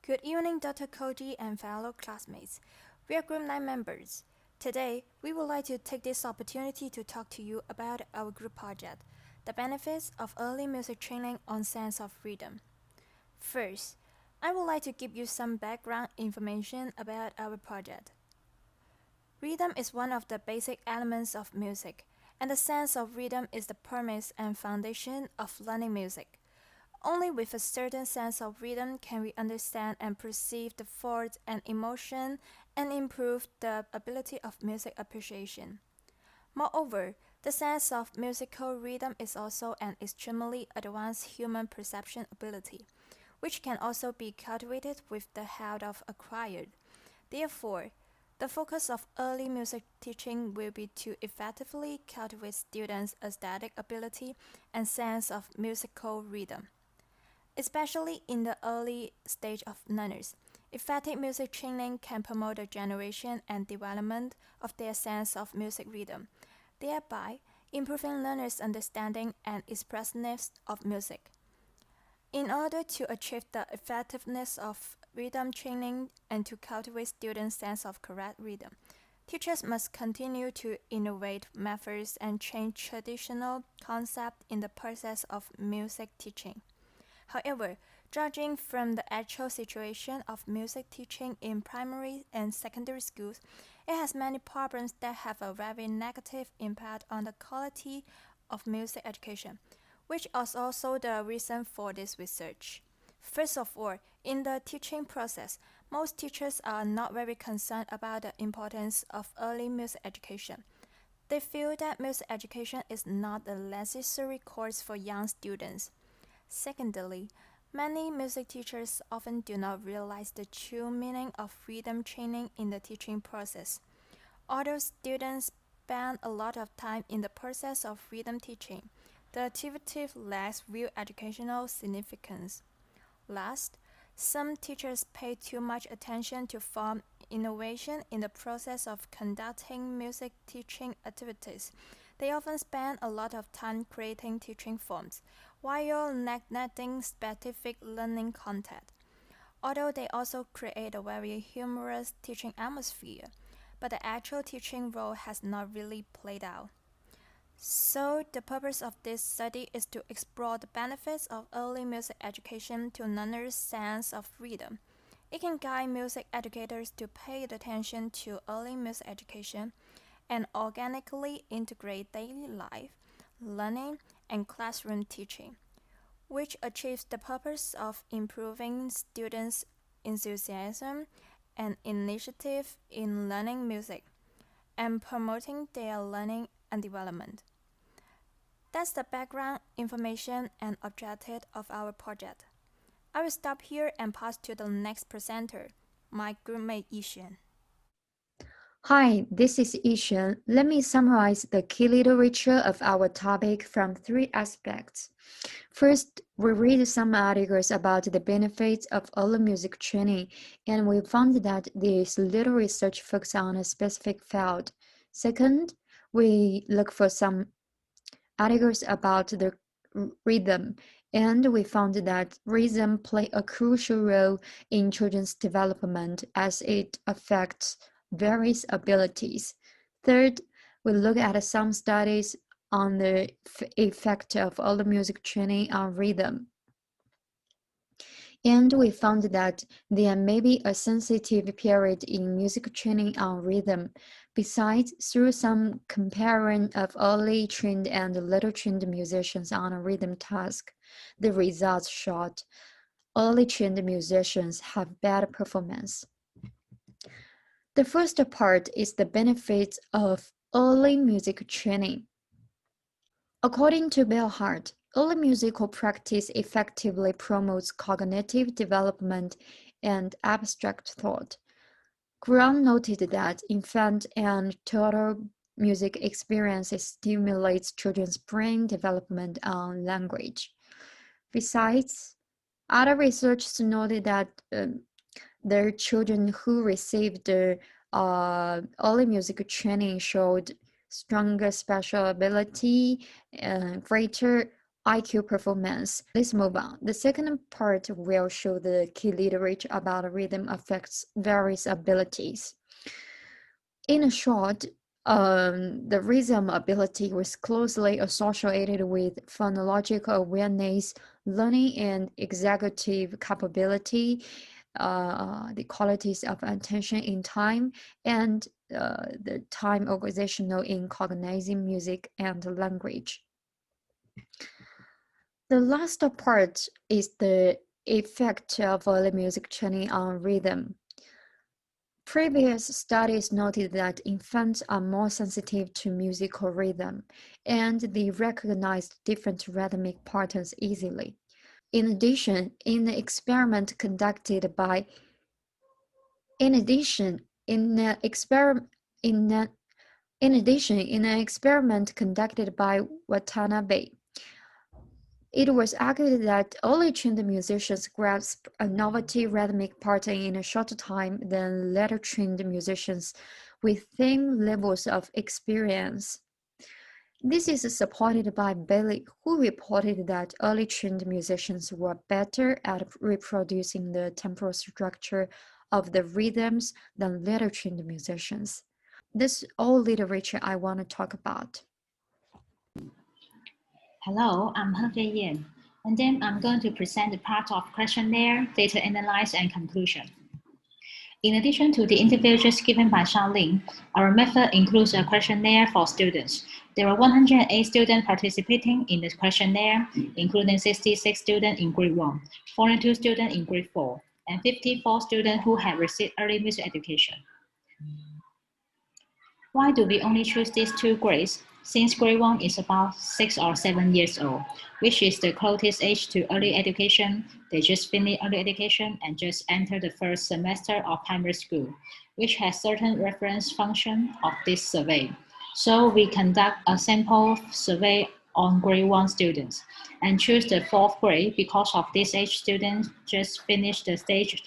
Good evening, Dr. Koji and fellow classmates. We are Group 9 members. Today, we would like to take this opportunity to talk to you about our group project, the benefits of early music training on sense of rhythm. First, I would like to give you some background information about our project. Rhythm is one of the basic elements of music, and the sense of rhythm is the premise and foundation of learning music. Only with a certain sense of rhythm can we understand and perceive the thoughts and emotion and improve the ability of music appreciation. Moreover, the sense of musical rhythm is also an extremely advanced human perception ability, which can also be cultivated with the help of acquired. Therefore, the focus of early music teaching will be to effectively cultivate students' aesthetic ability and sense of musical rhythm. Especially in the early stage of learners, effective music training can promote the generation and development of their sense of music rhythm, thereby improving learners' understanding and expressiveness of music. In order to achieve the effectiveness of rhythm training and to cultivate students' sense of correct rhythm, teachers must continue to innovate methods and change traditional concepts in the process of music teaching. However, judging from the actual situation of music teaching in primary and secondary schools, it has many problems that have a very negative impact on the quality of music education, which is also the reason for this research. First of all, in the teaching process, most teachers are not very concerned about the importance of early music education. They feel that music education is not a necessary course for young students. Secondly, many music teachers often do not realize the true meaning of rhythm training in the teaching process. Although students spend a lot of time in the process of rhythm teaching, the activity lacks real educational significance. Last, some teachers pay too much attention to form innovation in the process of conducting music teaching activities. They often spend a lot of time creating teaching forms, while neglecting specific learning content. Although they also create a very humorous teaching atmosphere, but the actual teaching role has not really played out. So, the purpose of this study is to explore the benefits of early music education to learners' sense of rhythm. It can guide music educators to pay attention to early music education and organically integrate daily life, learning, and classroom teaching, which achieves the purpose of improving students' enthusiasm and initiative in learning music and promoting their learning and development. That's the background information and objective of our project. I will stop here and pass to the next presenter, my groupmate Yishan. Hi, this is Ishan. Let me summarize the key literature of our topic from three aspects. First, we read some articles about the benefits of early music training, and we found that this little research focuses on a specific field. Second, we look for some articles about the rhythm, and we found that rhythm play a crucial role in children's development as it affects various abilities. Third, we look at some studies on the effect of early music training on rhythm. And we found that there may be a sensitive period in music training on rhythm. Besides, through some comparing of early trained and little trained musicians on a rhythm task, the results showed early trained musicians have better performance. The first part is the benefits of early music training. According to Bill Hart, early musical practice effectively promotes cognitive development and abstract thought. Graham noted that infant and toddler music experiences stimulates children's brain development on language. Besides, other research noted that the children who received the early music training showed stronger spatial ability, greater IQ performance. Let's move on. The second part will show the key literature about rhythm affects various abilities. In short, the rhythm ability was closely associated with phonological awareness, learning, and executive capability, the qualities of attention in time, and the time organizational in cognizing music and language. The last part is the effect of early music training on rhythm. Previous studies noted that infants are more sensitive to musical rhythm, and they recognize different rhythmic patterns easily. In addition, in an experiment conducted by in addition, in an experiment conducted by Watanabe, it was argued that early trained musicians grasp a novelty rhythmic pattern in a shorter time than later trained musicians with same levels of experience. This is supported by Bailey, who reported that early trained musicians were better at reproducing the temporal structure of the rhythms than later trained musicians. This is all literature I want to talk about. Hello, I'm Hefei Yan, and then I'm going to present the part of questionnaire, data analysis, and conclusion. In addition to the interviews given by Shaolin, our method includes a questionnaire for students. There were 108 students participating in the questionnaire, including 66 students in grade 1, 42 students in grade 4, and 54 students who had received early music education. Why do we only choose these two grades? Since grade 1 is about 6 or 7 years old, which is the closest age to early education, they just finish early education and just enter the first semester of primary school, which has certain reference function of this survey. So we conduct a sample survey on grade 1 students and choose the 4th grade because of this age students just finished the stage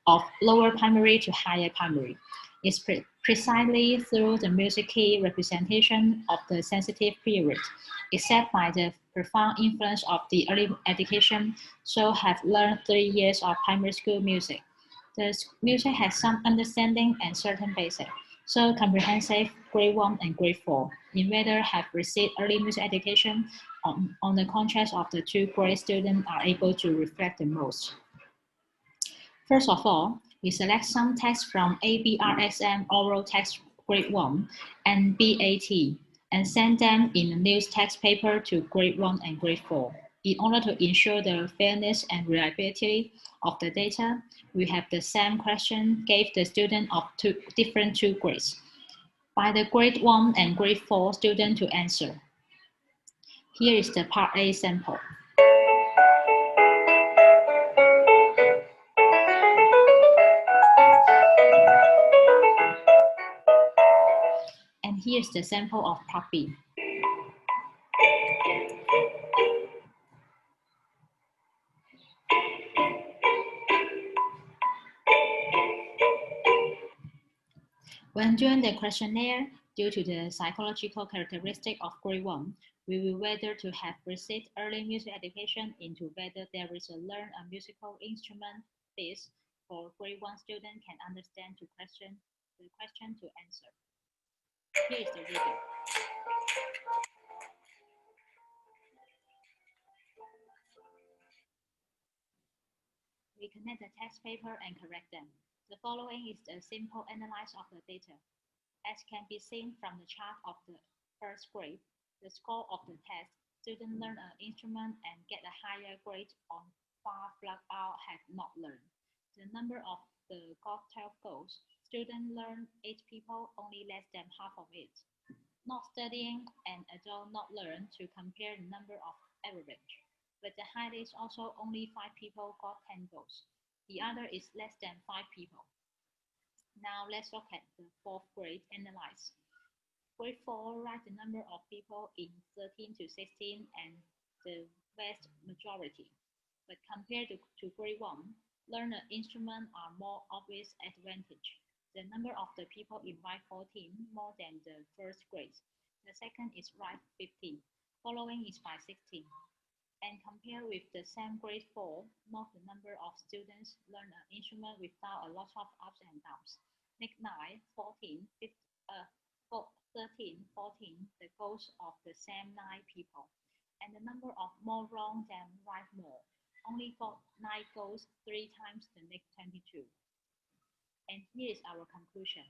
of lower primary to higher primary. It's precisely through the music key representation of the sensitive period, except by the profound influence of the early education, so have learned 3 years of primary school music. The music has some understanding and certain basic, so comprehensive grade 1 and grade 4. In whether have received early music education, on the contrast of the two grade students are able to reflect the most. First of all, we select some text from ABRSM oral text grade 1 and BAT and send them in a news text paper to grade 1 and grade 4. In order to ensure the fairness and reliability of the data, we have the same question gave the student of different two grades by the grade 1 and grade 4 student to answer. Here is the part A sample. And here's the sample of part B. When doing the questionnaire, due to the psychological characteristic of grade 1, we will whether to have received early music education into whether there is a learn a musical instrument. This, for grade 1 student can understand the question to answer. Here is the video. We connect the text paper and correct them. The following is a simple analysis of the data. As can be seen from the chart of the first grade, the score of the test, students learn an instrument and get a higher grade on far flat out have not learned. The number of the got 12 goals, students learn 8 people, only less than half of it. Not studying and adult not learn to compare the number of average. But the highest also only 5 people got 10 goals. The other is less than 5 people. Now let's look at the 4th grade analyze. Grade 4 write the number of people in 13 to 16 and the vast majority. But compared to grade 1, learn an instrument are more obvious advantage. The number of the people in write 14 more than the first grade. The second is write 15. Following is by 16. And compared with the same grade 4, note the number of students learn an instrument without a lot of ups and downs. Nick 9, 14, 15, 13, 14, the goals of the same 9 people. And the number of more wrong than right more. Only got 9 goals 3 times the Nick 22. And here is our conclusion.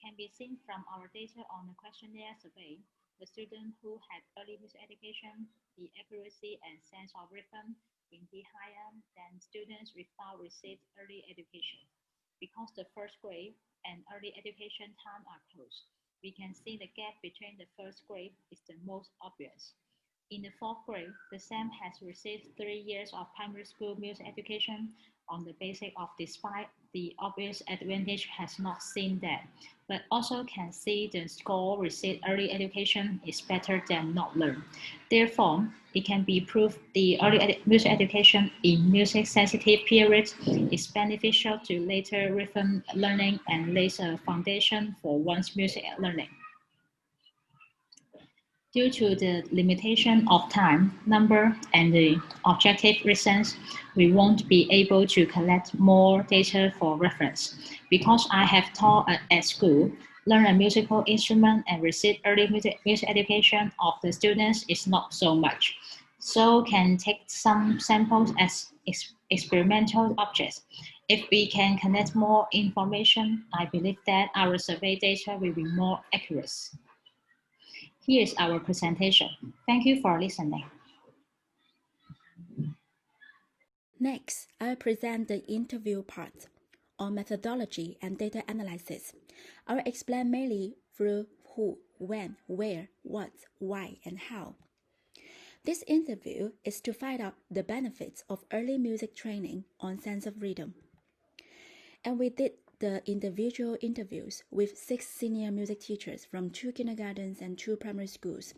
Can be seen from our data on the questionnaire survey, the students who had early music education, the accuracy and sense of rhythm will be higher than students without received early education. Because the first grade and early education time are close, we can see the gap between the first grade is the most obvious. In the fourth grade, the SAM has received 3 years of primary school music education on the basis of despite the obvious advantage has not seen that, but also can see the score received early education is better than not learn. Therefore, it can be proved the early music education in music sensitive periods is beneficial to later rhythm learning and lays a foundation for one's music learning. Due to the limitation of time, number, and the objective reasons, we won't be able to collect more data for reference. Because I have taught at school, learn a musical instrument and receive early music education of the students is not so much. So can take some samples as experimental objects. If we can connect more information, I believe that our survey data will be more accurate. Here's our presentation. Thank you for listening. Next, I'll present the interview part on methodology and data analysis. I will explain mainly through who, when, where, what, why, and how. This interview is to find out the benefits of early music training on sense of rhythm. And we did the individual interviews with 6 senior music teachers from 2 kindergartens and 2 primary schools.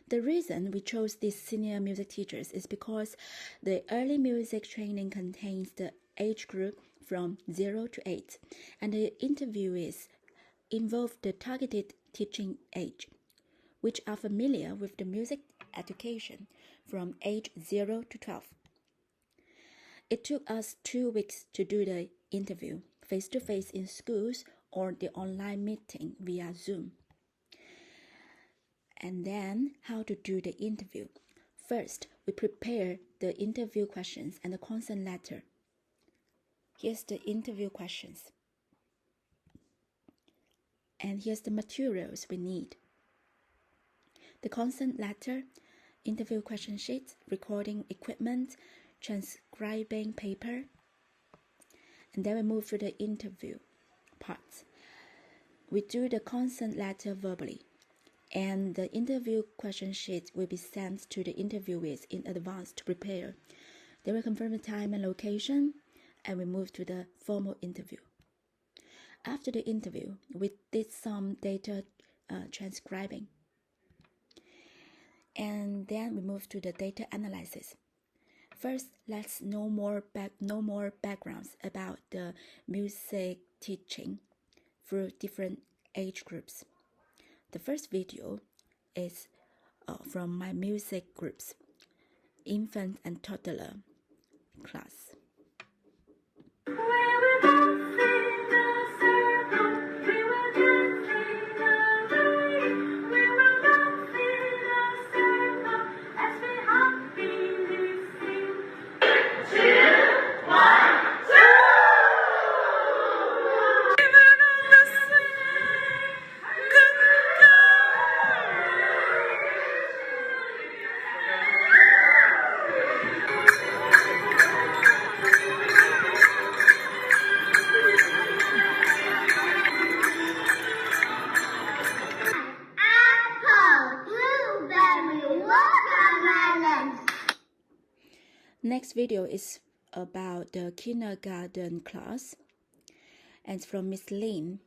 The reason we chose these senior music teachers is because the early music training contains the age group from 0 to 8, and the interviewees involve the targeted teaching age, which are familiar with the music education from age 0 to 12. It took us 2 weeks to do the interview, face-to-face in schools or the online meeting via Zoom. And then how to do the interview. First, we prepare the interview questions and the consent letter. Here's the interview questions. And here's the materials we need. The consent letter, interview question sheet, recording equipment, transcribing paper. And then we move to the interview part. We do the consent letter verbally, and the interview question sheet will be sent to the interviewees in advance to prepare. They will confirm the time and location, and we move to the formal interview. After the interview, we did some data transcribing, and then we move to the data analysis. First, let's know more backgrounds about the music teaching through different age groups. The first video is from my music groups, infant and toddler class. Next video is about the kindergarten class, and it's from Miss Lin.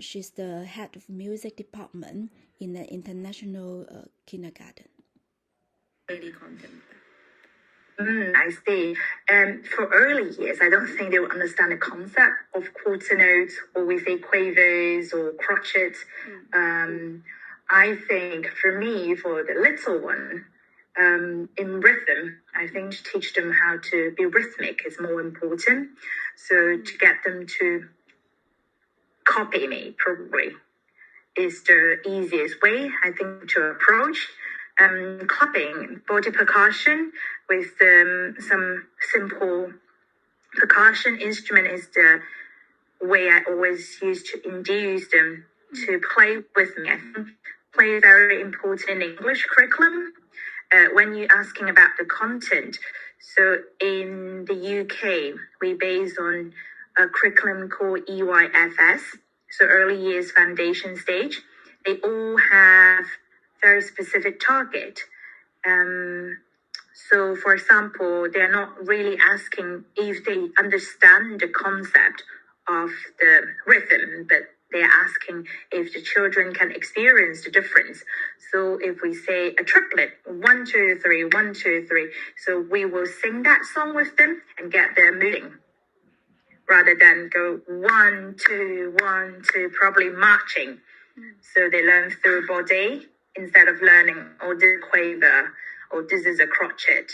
She's the head of music department in the international kindergarten. Early content. I see. For early years, I don't think they will understand the concept of quarter notes, or we say quavers or crotchet. I think for me, for the little one, in rhythm. I think to teach them how to be rhythmic is more important. So to get them to copy me probably is the easiest way, I think, to approach. Clapping, body percussion with some simple percussion instrument is the way I always use to induce them to play with me. I think play is very important in English curriculum. When you're asking about the content, so in the UK, we base on a curriculum called EYFS, so early years foundation stage. They all have very specific target. So, for example, they're not really asking if they understand the concept of the rhythm, but they're asking if the children can experience the difference. So if we say a triplet, 1, 2, 3, 1, 2, 3, so we will sing that song with them and get them moving, rather than go 1, 2, 1, 2, probably marching. So they learn through body instead of learning, oh, this is a quaver, or this is a crotchet.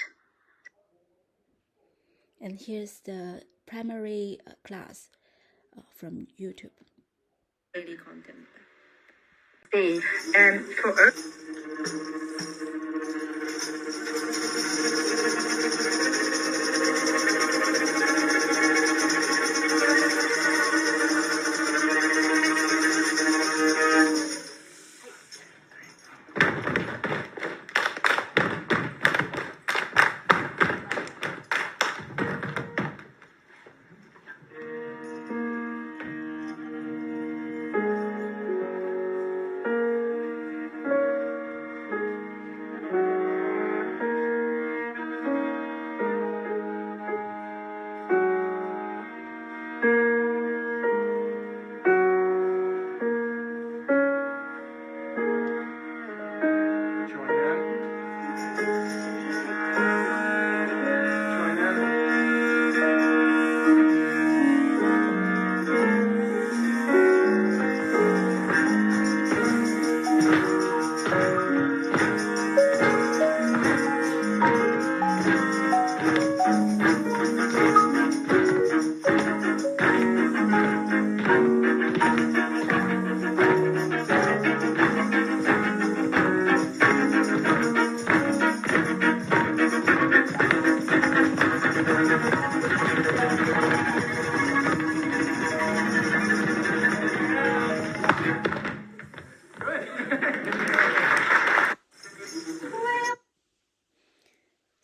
And here's the primary class from YouTube. Daily content. For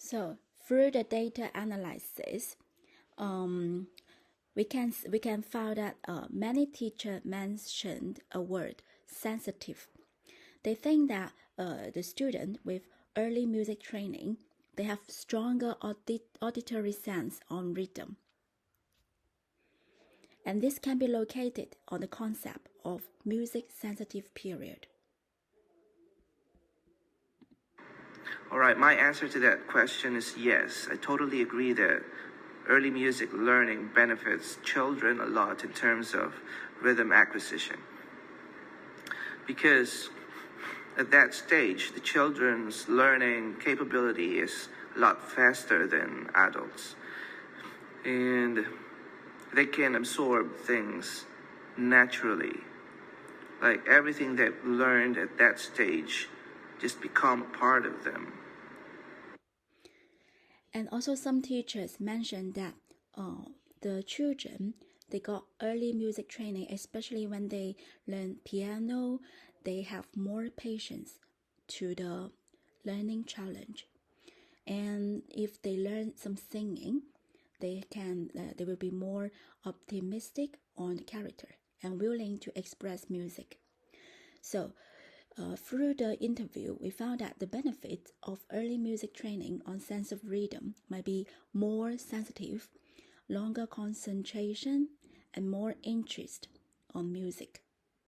So through the data analysis, we can find that many teachers mentioned a word sensitive. They think that the student with early music training, they have stronger auditory sense on rhythm. And this can be located on the concept of music sensitive period. All right, my answer to that question is yes. I totally agree that early music learning benefits children a lot in terms of rhythm acquisition. Because at that stage, the children's learning capability is a lot faster than adults. And they can absorb things naturally. Like everything they've learned at that stage just become a part of them. And also some teachers mentioned that the children, they got early music training, especially when they learn piano, they have more patience to the learning challenge. And if they learn some singing, they will be more optimistic on the character and willing to express music. So through the interview, we found that the benefits of early music training on sense of rhythm might be more sensitive, longer concentration, and more interest on music.